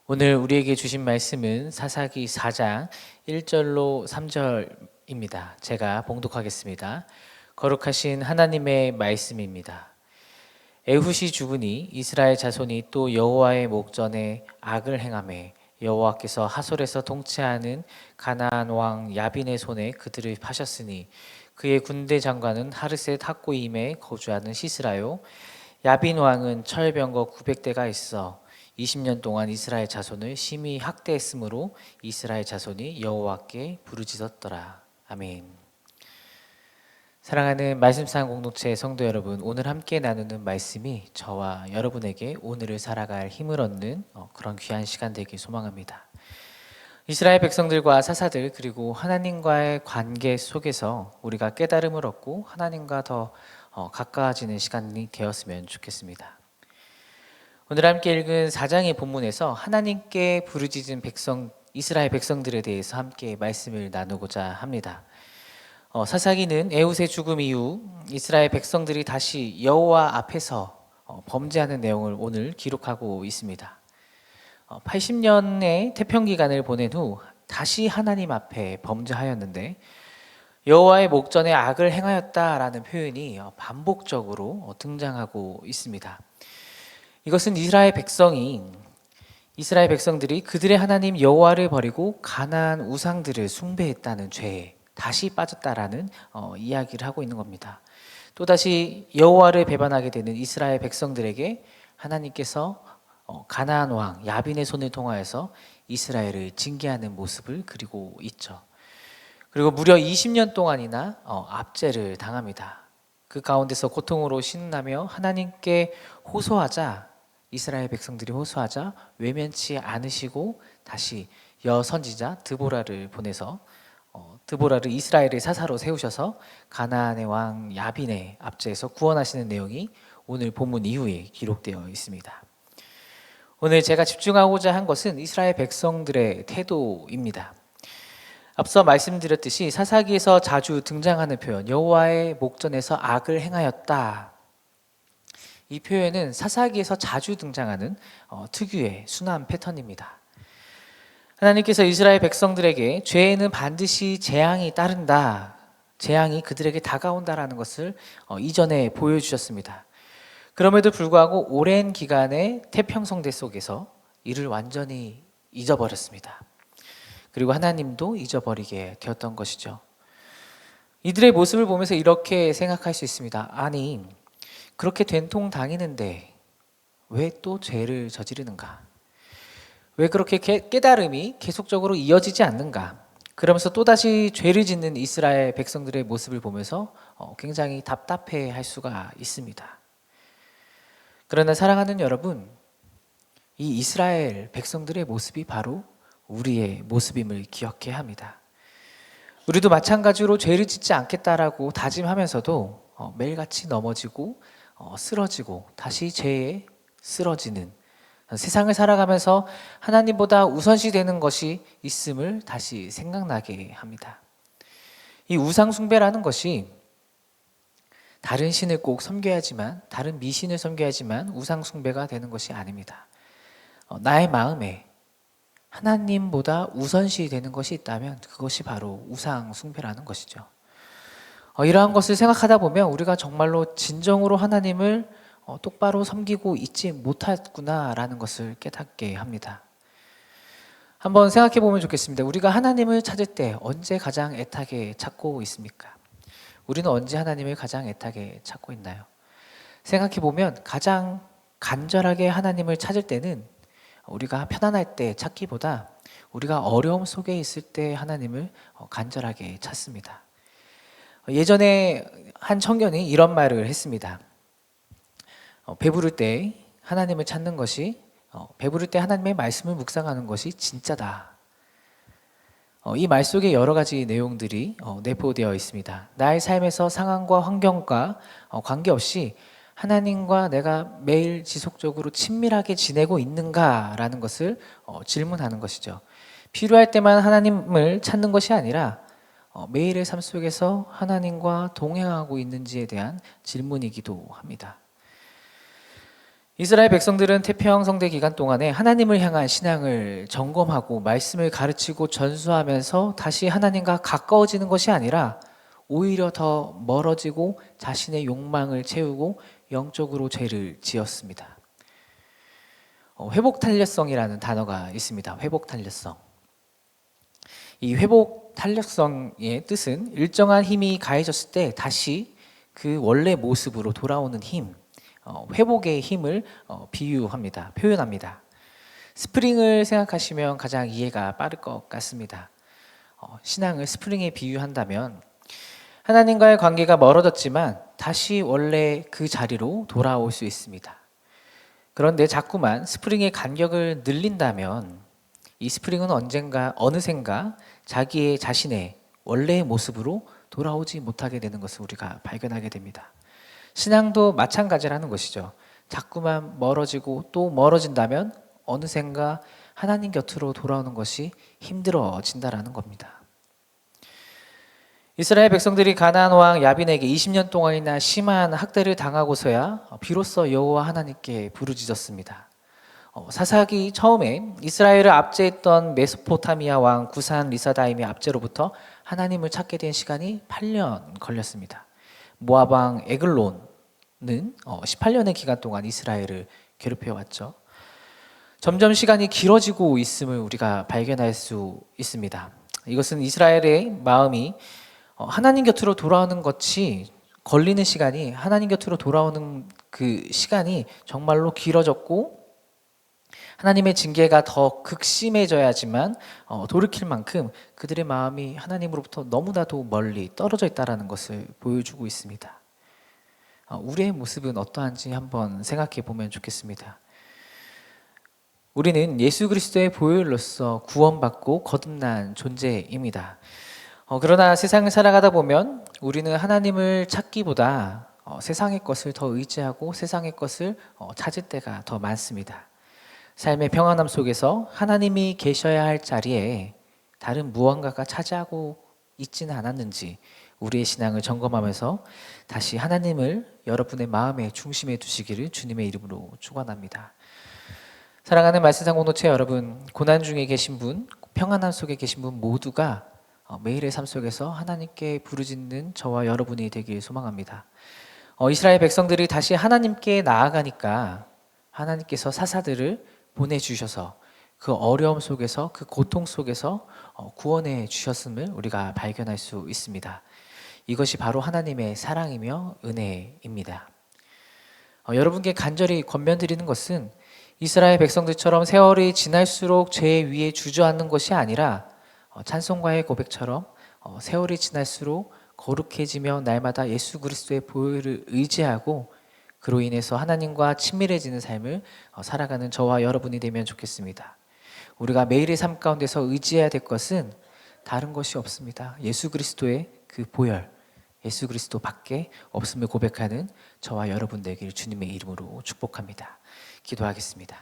오늘 우리에게 주신 말씀은 사사기 4장 1절로 3절입니다. 제가 봉독하겠습니다. 거룩하신 하나님의 말씀입니다. 에훗이 죽으니 이스라엘 자손이 또 여호와의 목전에 악을 행하매 여호와께서 하솔에서 통치하는 가나안 왕 야빈의 손에 그들을 파셨으니 그의 군대 장관은 하르셋 학고임에 거주하는 시스라요. 야빈 왕은 철병거 900대가 있어 20년 동안 이스라엘 자손을 심히 학대했으므로 이스라엘 자손이 여호와께 부르짖었더라. 아멘. 사랑하는 말씀상 공동체 성도 여러분, 오늘 함께 나누는 말씀이 저와 여러분에게 오늘을 살아갈 힘을 얻는 그런 귀한 시간 되길 소망합니다. 이스라엘 백성들과 사사들 그리고 하나님과의 관계 속에서 우리가 깨달음을 얻고 하나님과 더 가까워지는 시간이 되었으면 좋겠습니다. 오늘 함께 읽은 4장의 본문에서 하나님께 부르짖은 이스라엘 백성들에 대해서 함께 말씀을 나누고자 합니다. 사사기는 에훗의 죽음 이후 이스라엘 백성들이 다시 여호와 앞에서 범죄하는 내용을 오늘 기록하고 있습니다. 80년의 태평기간을 보낸 후 다시 하나님 앞에 범죄하였는데 여호와의 목전에 악을 행하였다라는 표현이 반복적으로 등장하고 있습니다. 이것은 이스라엘 백성들이 그들의 하나님 여호와를 버리고 가나안 우상들을 숭배했다는 죄에 다시 빠졌다라는 이야기를 하고 있는 겁니다. 또다시 여호와를 배반하게 되는 이스라엘 백성들에게 하나님께서 가나안 왕 야빈의 손을 통하여서 이스라엘을 징계하는 모습을 그리고 있죠. 그리고 무려 20년 동안이나 압제를 당합니다. 그 가운데서 고통으로 신음하며 하나님께 호소하자 이스라엘 백성들이 호소하자 외면치 않으시고 다시 여선지자 드보라를 보내서 드보라를 이스라엘의 사사로 세우셔서 가나안의 왕 야빈의 압제에서 구원하시는 내용이 오늘 본문 이후에 기록되어 있습니다. 오늘 제가 집중하고자 한 것은 이스라엘 백성들의 태도입니다. 앞서 말씀드렸듯이 사사기에서 자주 등장하는 표현 여호와의 목전에서 악을 행하였다. 이 표현은 사사기에서 자주 등장하는 특유의 순환 패턴입니다. 하나님께서 이스라엘 백성들에게 죄에는 반드시 재앙이 따른다. 재앙이 그들에게 다가온다라는 것을 이전에 보여주셨습니다. 그럼에도 불구하고 오랜 기간의 태평성대 속에서 이를 완전히 잊어버렸습니다. 그리고 하나님도 잊어버리게 되었던 것이죠. 이들의 모습을 보면서 이렇게 생각할 수 있습니다. 아니, 그렇게 된통 당했는데 왜 또 죄를 저지르는가? 왜 그렇게 깨달음이 계속적으로 이어지지 않는가? 그러면서 또다시 죄를 짓는 이스라엘 백성들의 모습을 보면서 굉장히 답답해 할 수가 있습니다. 그러나 사랑하는 여러분, 이 이스라엘 백성들의 모습이 바로 우리의 모습임을 기억해야 합니다. 우리도 마찬가지로 죄를 짓지 않겠다라고 다짐하면서도 매일같이 넘어지고 쓰러지고 다시 죄에 쓰러지는 세상을 살아가면서 하나님보다 우선시 되는 것이 있음을 다시 생각나게 합니다. 이 우상 숭배라는 것이 다른 신을 꼭 섬겨야지만, 다른 미신을 섬겨야지만 우상 숭배가 되는 것이 아닙니다. 나의 마음에 하나님보다 우선시 되는 것이 있다면 그것이 바로 우상 숭배라는 것이죠. 이러한 것을 생각하다 보면 우리가 정말로 진정으로 하나님을 똑바로 섬기고 있지 못했구나라는 것을 깨닫게 합니다. 한번 생각해 보면 좋겠습니다. 우리가 하나님을 찾을 때 언제 가장 애타게 찾고 있습니까? 우리는 언제 하나님을 가장 애타게 찾고 있나요? 생각해 보면 가장 간절하게 하나님을 찾을 때는 우리가 편안할 때 찾기보다 우리가 어려움 속에 있을 때 하나님을 간절하게 찾습니다. 예전에 한 청년이 이런 말을 했습니다. 배부를 때 하나님을 찾는 것이 배부를 때 하나님의 말씀을 묵상하는 것이 진짜다. 이 말 속에 여러 가지 내용들이 내포되어 있습니다. 나의 삶에서 상황과 환경과 관계없이 하나님과 내가 매일 지속적으로 친밀하게 지내고 있는가라는 것을 질문하는 것이죠. 필요할 때만 하나님을 찾는 것이 아니라 매일의 삶 속에서 하나님과 동행하고 있는지에 대한 질문이기도 합니다. 이스라엘 백성들은 태평 성대 기간 동안에 하나님을 향한 신앙을 점검하고 말씀을 가르치고 전수하면서 다시 하나님과 가까워지는 것이 아니라 오히려 더 멀어지고 자신의 욕망을 채우고 영적으로 죄를 지었습니다. 회복 탄력성이라는 단어가 있습니다. 회복 탄력성. 이 회복 탄력성의 뜻은 일정한 힘이 가해졌을 때 다시 그 원래 모습으로 돌아오는 힘, 회복의 힘을 비유합니다. 표현합니다. 스프링을 생각하시면 가장 이해가 빠를 것 같습니다. 신앙을 스프링에 비유한다면 하나님과의 관계가 멀어졌지만 다시 원래 그 자리로 돌아올 수 있습니다. 그런데 자꾸만 스프링의 간격을 늘린다면 이 스프링은 언젠가 어느샌가 자기의 자신의 원래의 모습으로 돌아오지 못하게 되는 것을 우리가 발견하게 됩니다. 신앙도 마찬가지라는 것이죠. 자꾸만 멀어지고 또 멀어진다면 어느샌가 하나님 곁으로 돌아오는 것이 힘들어진다라는 겁니다. 이스라엘 백성들이 가나안 왕 야빈에게 20년 동안이나 심한 학대를 당하고서야 비로소 여호와 하나님께 부르짖었습니다. 사사기 처음에 이스라엘을 압제했던 메소포타미아 왕 구산 리사다임의 압제로부터 하나님을 찾게 된 시간이 8년 걸렸습니다. 모압 왕 에글론은 18년의 기간 동안 이스라엘을 괴롭혀왔죠. 점점 시간이 길어지고 있음을 우리가 발견할 수 있습니다. 이것은 이스라엘의 마음이 하나님 곁으로 돌아오는 것이 걸리는 시간이 하나님 곁으로 돌아오는 그 시간이 정말로 길어졌고 하나님의 징계가 더 극심해져야지만 돌이킬 만큼 그들의 마음이 하나님으로부터 너무나도 멀리 떨어져 있다는 것을 보여주고 있습니다. 우리의 모습은 어떠한지 한번 생각해 보면 좋겠습니다. 우리는 예수 그리스도의 보혈로서 구원받고 거듭난 존재입니다. 그러나 세상을 살아가다 보면 우리는 하나님을 찾기보다 세상의 것을 더 의지하고 세상의 것을 찾을 때가 더 많습니다. 삶의 평안함 속에서 하나님이 계셔야 할 자리에 다른 무언가가 차지하고 있지는 않았는지 우리의 신앙을 점검하면서 다시 하나님을 여러분의 마음의 중심에 두시기를 주님의 이름으로 축원합니다. 사랑하는 말씀상 공동체 여러분, 고난 중에 계신 분, 평안함 속에 계신 분 모두가 매일의 삶 속에서 하나님께 부르짖는 저와 여러분이 되길 소망합니다. 이스라엘 백성들이 다시 하나님께 나아가니까 하나님께서 사사들을 보내주셔서 그 어려움 속에서 그 고통 속에서 구원해 주셨음을 우리가 발견할 수 있습니다. 이것이 바로 하나님의 사랑이며 은혜입니다. 여러분께 간절히 권면드리는 것은 이스라엘 백성들처럼 세월이 지날수록 죄 위에 주저앉는 것이 아니라 찬송가의 고백처럼 세월이 지날수록 거룩해지며 날마다 예수 그리스도의 보혈을 의지하고 그로 인해서 하나님과 친밀해지는 삶을 살아가는 저와 여러분이 되면 좋겠습니다. 우리가 매일의 삶 가운데서 의지해야 될 것은 다른 것이 없습니다. 예수 그리스도의 그 보혈, 예수 그리스도 밖에 없음을 고백하는 저와 여러분 되길 주님의 이름으로 축복합니다. 기도하겠습니다.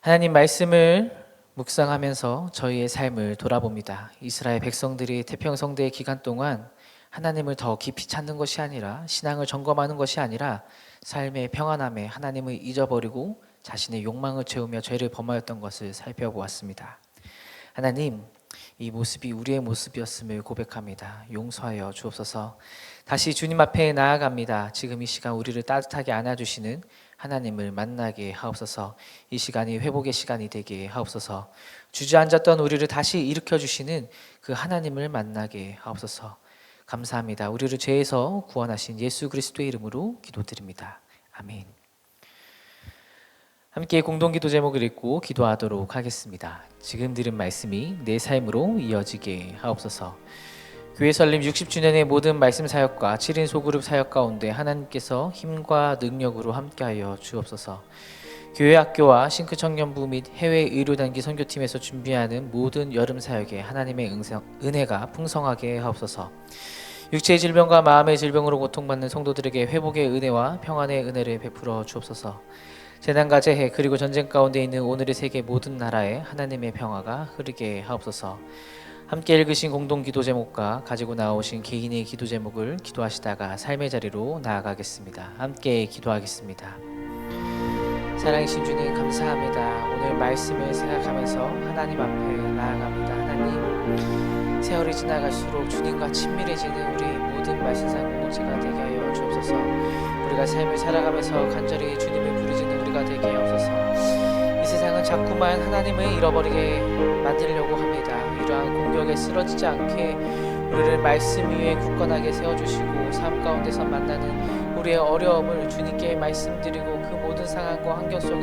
하나님 말씀을 묵상하면서 저희의 삶을 돌아봅니다. 이스라엘 백성들이 태평성대의 기간 동안 하나님을 더 깊이 찾는 것이 아니라 신앙을 점검하는 것이 아니라 삶의 평안함에 하나님을 잊어버리고 자신의 욕망을 채우며 죄를 범하였던 것을 살펴보았습니다. 하나님, 이 모습이 우리의 모습이었음을 고백합니다. 용서하여 주옵소서. 다시 주님 앞에 나아갑니다. 지금 이 시간 우리를 따뜻하게 안아주시는 하나님을 만나게 하옵소서. 이 시간이 회복의 시간이 되게 하옵소서. 주저앉았던 우리를 다시 일으켜주시는 그 하나님을 만나게 하옵소서. 감사합니다. 우리를 죄에서 구원하신 예수 그리스도의 이름으로 기도드립니다. 아멘. 함께 공동기도 제목을 읽고 기도하도록 하겠습니다. 지금 들은 말씀이 내 삶으로 이어지게 하옵소서. 교회 설립 60주년의 모든 말씀 사역과 7인 소그룹 사역 가운데 하나님께서 힘과 능력으로 함께하여 주옵소서. 교회 학교와 싱크 청년부 및 해외 의료단기 선교팀에서 준비하는 모든 여름 사역에 하나님의 은혜가 풍성하게 하옵소서. 육체의 질병과 마음의 질병으로 고통받는 성도들에게 회복의 은혜와 평안의 은혜를 베풀어 주옵소서. 재난과 재해 그리고 전쟁 가운데 있는 오늘의 세계 모든 나라에 하나님의 평화가 흐르게 하옵소서. 함께 읽으신 공동 기도 제목과 가지고 나오신 개인의 기도 제목을 기도하시다가 삶의 자리로 나아가겠습니다. 함께 기도하겠습니다. 사랑하신 주님, 감사합니다. 오늘 말씀을 생각하면서 하나님 앞에 나아갑니다. 하나님, 세월이 지나갈수록 주님과 친밀해지는 우리 모든 말씀상 공동체가 되게 하여 주옵소서. 우리가 삶을 살아가면서 간절히 주님을 부르짖는 우리가 되게 하옵소서. 이 세상은 자꾸만 하나님을 잃어버리게 만들려고 합니다. 이러한 공격에 쓰러지지 않게 우리를 말씀 위에 굳건하게 세워주시고 삶 가운데서 만나는 우리의 어려움을 주님께 말씀드리고 그 모든 상황과 환경 속에